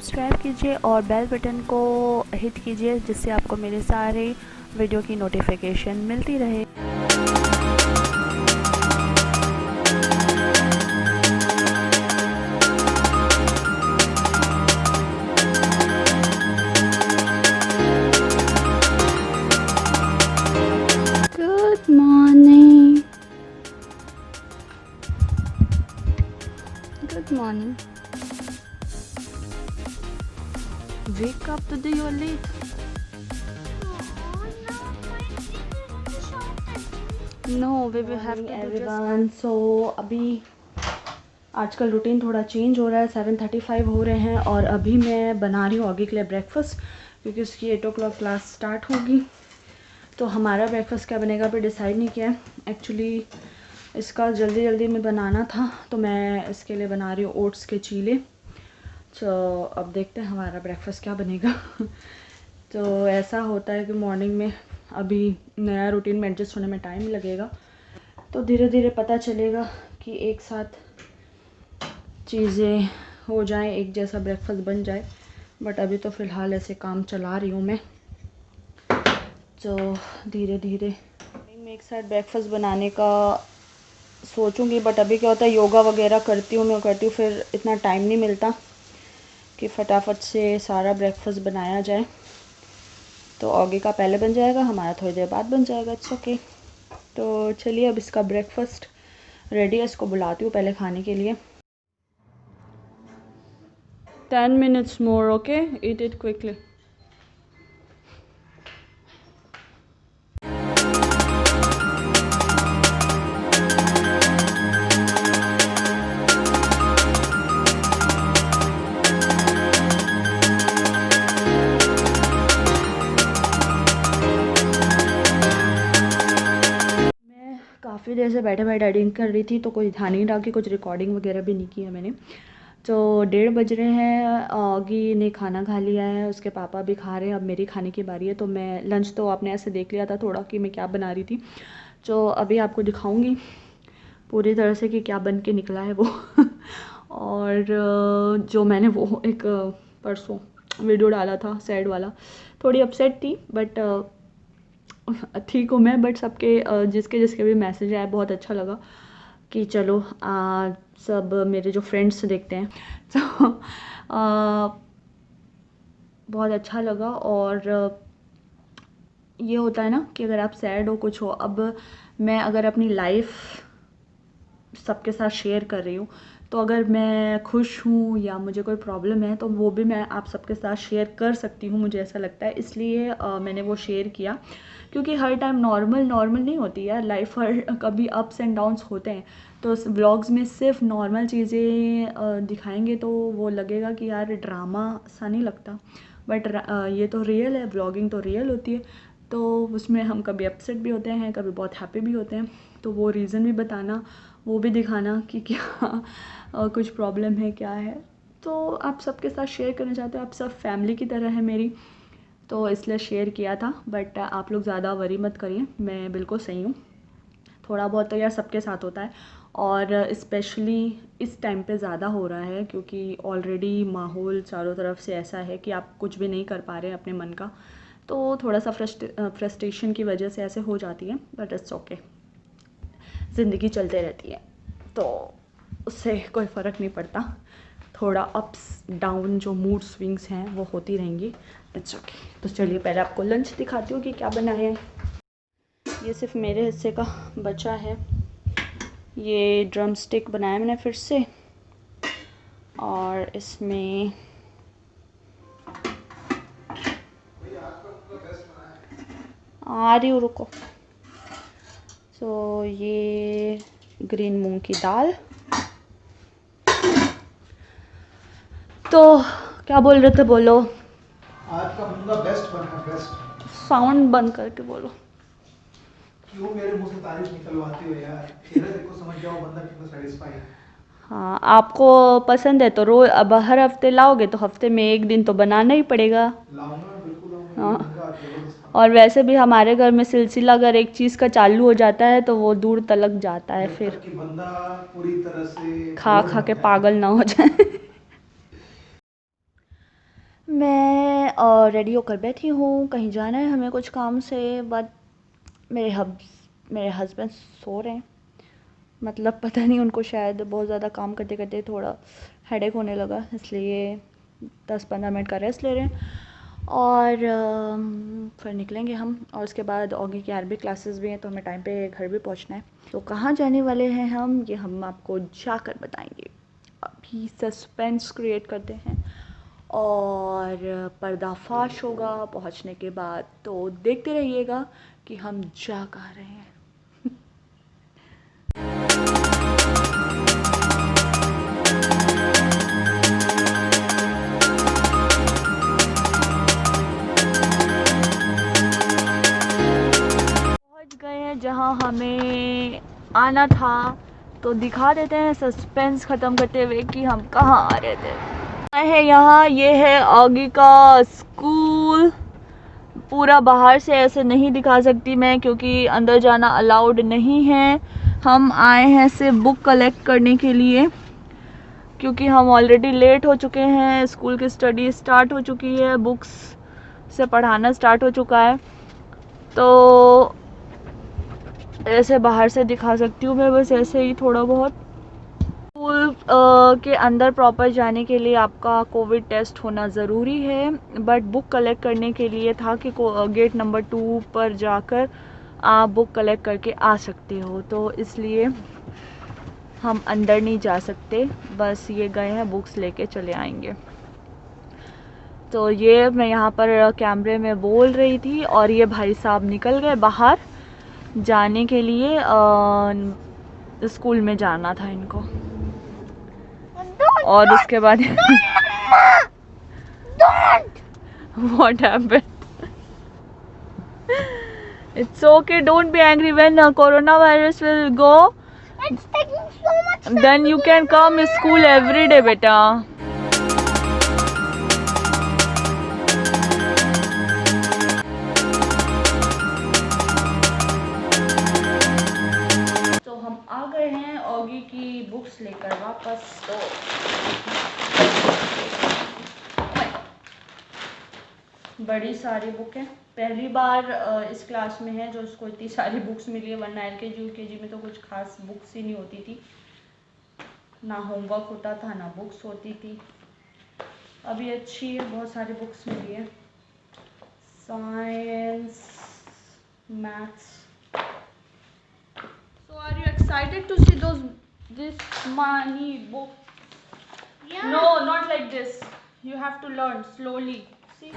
Subscribe कीजिए और bell button को हिट कीजिए, जिससे आपको मेरे सारे वीडियो की नोटिफिकेशन मिलती रहे। Good morning, good morning. Wake up today, you're late. No, we will have to do everyone. So अभी आजकल रूटीन थोड़ा चेंज हो रहा है। 7:35 हो रहे हैं और अभी मैं बना रही हूँ आगे के लिए ब्रेकफास्ट, क्योंकि उसकी 8 o'clock क्लास स्टार्ट होगी। तो हमारा ब्रेकफास्ट क्या बनेगा अभी डिसाइड नहीं किया है। एक्चुअली इसका जल्दी जल्दी में बनाना था, तो मैं इसके लिए बना रही हूँ ओट्स के चीले। तो अब देखते हैं हमारा ब्रेकफास्ट क्या बनेगा। तो ऐसा होता है कि मॉर्निंग में अभी नया रूटीन में एडजस्ट होने में टाइम लगेगा, तो धीरे धीरे पता चलेगा कि एक साथ चीज़ें हो जाएं, एक जैसा ब्रेकफास्ट बन जाए। बट अभी तो फ़िलहाल ऐसे काम चला रही हूँ मैं, तो धीरे धीरे मैं एक साथ ब्रेकफास्ट बनाने का सोचूंगी। बट अभी क्या होता है, योगा वगैरह करती हूँ फिर इतना टाइम नहीं मिलता कि फटाफट से सारा ब्रेकफास्ट बनाया जाए। तो आगे का पहले बन जाएगा, हमारा थोड़ी देर बाद बन जाएगा। It's okay. तो चलिए अब इसका ब्रेकफास्ट रेडी है, इसको बुलाती हूँ पहले खाने के लिए। 10 minutes more, okay? Eat it quickly. काफ़ी देर से बैठे बैठे एडिटिंग कर रही थी, तो कोई ध्यान नहीं रहा कि कुछ रिकॉर्डिंग वगैरह भी नहीं किया मैंने। तो 1:30 बज रहे हैं। आगी ने खाना खा लिया है, उसके पापा भी खा रहे हैं। अब मेरी खाने की बारी है। तो मैं लंच तो आपने ऐसे देख लिया था थोड़ा कि मैं क्या बना रही थी, तो अभी आपको दिखाऊंगी पूरी तरह से कि क्या बन के निकला है वो। और जो मैंने वो एक परसों वीडियो डाला था सैड वाला, थोड़ी अपसेट थी, बट ठीक हूँ मैं। बट सबके जिसके जिसके भी मैसेज आए बहुत अच्छा लगा कि चलो सब मेरे जो फ्रेंड्स देखते हैं, तो बहुत अच्छा लगा। और ये होता है ना कि अगर आप सैड हो, कुछ हो, अब मैं अगर अपनी लाइफ सबके साथ शेयर कर रही हूँ, तो अगर मैं खुश हूँ या मुझे कोई प्रॉब्लम है, तो वो भी मैं आप सबके साथ शेयर कर सकती हूँ, मुझे ऐसा लगता है। इसलिए मैंने वो शेयर किया, क्योंकि हर टाइम नॉर्मल नहीं होती यार लाइफ, हर कभी अप्स एंड डाउन्स होते हैं। तो व्लॉग्स में सिर्फ नॉर्मल चीज़ें दिखाएंगे तो वो लगेगा कि यार ड्रामा सा नहीं लगता। बट ये तो रियल है, व्लॉगिंग तो रियल होती है। तो उसमें हम कभी अपसेट भी होते हैं, कभी बहुत हैप्पी भी होते हैं। तो वो रीज़न भी बताना, वो भी दिखाना कि क्या कुछ प्रॉब्लम है, क्या है। तो आप सबके साथ शेयर करना चाहते हो, आप सब फैमिली की तरह है मेरी, तो इसलिए शेयर किया था। बट आप लोग ज़्यादा वरी मत करिए, मैं बिल्कुल सही हूँ। थोड़ा बहुत तो यार सबके साथ होता है, और स्पेशली इस टाइम पे ज़्यादा हो रहा है, क्योंकि ऑलरेडी माहौल चारों तरफ से ऐसा है कि आप कुछ भी नहीं कर पा रहे अपने मन का। तो थोड़ा सा फ्रस्ट्रेशन की वजह से ऐसे हो जाती है, बट इट्स ओके, ज़िंदगी चलते रहती है, तो उससे कोई फ़र्क नहीं पड़ता। थोड़ा अप्स डाउन जो मूड स्विंग्स हैं वो होती रहेंगी, इट्स ओके। तो चलिए पहले आपको लंच दिखाती हूँ कि क्या बनाया है। ये सिर्फ मेरे हिस्से का बचा है। ये ड्रम स्टिक बनाया मैंने फिर से, और इसमें आ रही हूँ, रुको। तो ये ग्रीन मूंग की दाल। तो क्या बोल रहे थे, बोलो। आज का मुंगा बेस्ट बना, बेस्ट। साउंड बंद करके बोलो। क्यों मेरे मुंह से तारीफ निकलवाती हो यार? चेहरा देखो, समझ जाओ बंदा कितना सेटिस्फाई है। हाँ, आपको पसंद है तो रोज, अब हर हफ्ते लाओगे तो हफ्ते में एक दिन तो बनाना ही पड़ेगा। लाऊंगा, बिल्कुल लाऊंगा। ये हाँ, मुंगा जबरदस्त बना। और वैसे भी हमारे घर में सिलसिला अगर एक चीज़ का चालू हो जाता है तो वो दूर तलक जाता है, जब फिर तक कि बंदा पूरी तरह से खा बोर खा ना के हो जाए। पागल ना हो जाए। मैं रेडी होकर बैठी हूँ, कहीं जाना है हमें कुछ काम से, बट मेरे हस्बैंड सो रहे हैं। मतलब पता नहीं, उनको शायद बहुत ज़्यादा काम करते करते थोड़ा हेडेक होने लगा, इसलिए 10-15 मिनट का रेस्ट ले रहे हैं। और फिर निकलेंगे हम, और उसके बाद ऑगी की अरबी क्लासेस भी हैं, तो हमें टाइम पे घर भी पहुंचना है। तो कहाँ जाने वाले हैं हम, ये हम आपको जाकर बताएंगे। अभी सस्पेंस क्रिएट करते हैं और पर्दाफाश होगा पहुंचने के बाद, तो देखते रहिएगा कि हम जा कहाँ रहे हैं। पहुंच गए हैं जहां हमें आना था, तो दिखा देते हैं सस्पेंस ख़त्म करते हुए कि हम कहाँ आ रहे थे। आए हैं यहाँ, ये है ऑगी का स्कूल। पूरा बाहर से ऐसे नहीं दिखा सकती मैं, क्योंकि अंदर जाना अलाउड नहीं है। हम आए हैं सिर्फ बुक कलेक्ट करने के लिए, क्योंकि हम ऑलरेडी लेट हो चुके हैं। स्कूल की स्टडी स्टार्ट हो चुकी है, बुक्स से पढ़ाना स्टार्ट हो चुका है, तो ऐसे बाहर से दिखा सकती हूँ मैं, बस ऐसे ही थोड़ा बहुत। स्कूल के अंदर प्रॉपर जाने के लिए आपका कोविड टेस्ट होना ज़रूरी है, बट बुक कलेक्ट करने के लिए था कि गेट नंबर 2 पर जाकर आप बुक कलेक्ट करके आ सकते हो, तो इसलिए हम अंदर नहीं जा सकते। बस ये गए हैं, बुक्स लेके चले आएंगे। तो ये मैं यहाँ पर कैमरे में बोल रही थी, और ये भाई साहब निकल गए बाहर जाने के लिए। स्कूल में जाना था इनको, और उसके बाद What happened? It's okay, don't be angry. When coronavirus will go, it's taking so much time. then you can come to school every day, beta. तो हम आ गए हैं ऑगी की बुक्स लेकर वापस। तो बड़ी सारी बुक है, पहली बार इस क्लास में है जो इसको इतनी सारी बुक्स मिली है, वरना LKG UKG में तो कुछ खास बुक्स ही नहीं होती थी, ना होमवर्क होता था ना बुक्स होती थी। अभी अच्छी है, बहुत सारी बुक्स मिली है, science, maths. So are you excited to see this many books? Yeah. No, not like this. You have to learn slowly. See?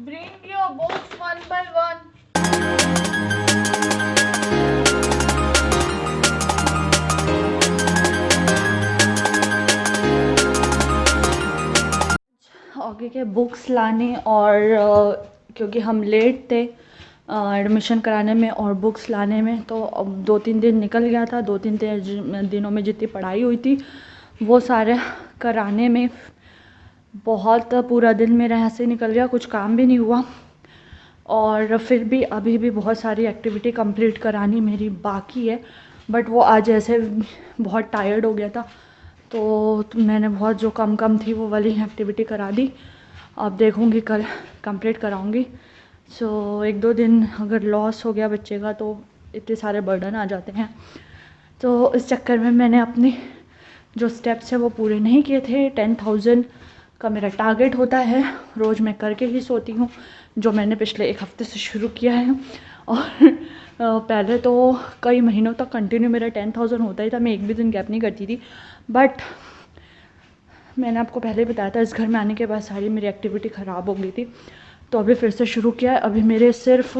Bring your books one by one. आगे के बुक्स लाने, और क्योंकि हम लेट थे admission कराने में और बुक्स लाने में, तो अब 2-3 दिन निकल गया था। 2-3 दिनों में जितनी पढ़ाई हुई थी वो सारे कराने में बहुत पूरा दिन मेरा ऐसे निकल गया, कुछ काम भी नहीं हुआ। और फिर भी अभी भी बहुत सारी एक्टिविटी कंप्लीट करानी मेरी बाकी है, बट वो आज ऐसे बहुत टायर्ड हो गया था, तो मैंने बहुत जो कम थी वो वाली एक्टिविटी करा दी। अब देखूँगी कल कंप्लीट कराऊँगी। सो 1-2 दिन अगर लॉस हो गया बच्चे का तो इतने सारे बर्डन आ जाते हैं, तो इस चक्कर में मैंने अपने जो स्टेप्स है वो पूरे नहीं किए थे। 10,000 का मेरा टारगेट होता है, रोज़ मैं करके ही सोती हूँ, जो मैंने पिछले 1 हफ्ते से शुरू किया है। और पहले तो कई महीनों तक कंटिन्यू मेरा 10,000 होता ही था, मैं एक भी दिन गैप नहीं करती थी। बट मैंने आपको पहले बताया था, इस घर में आने के बाद सारी मेरी एक्टिविटी ख़राब हो गई थी, तो अभी फिर से शुरू किया है। अभी मेरे सिर्फ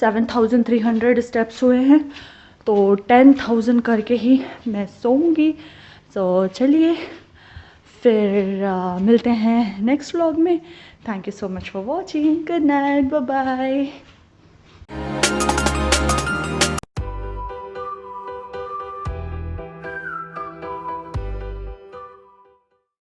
7,300 स्टेप्स हुए हैं, तो 10,000 करके ही मैं सोऊंगी। तो चलिए फिर मिलते हैं नेक्स्ट व्लॉग में। Thank you so much for watching. Good night, bye bye.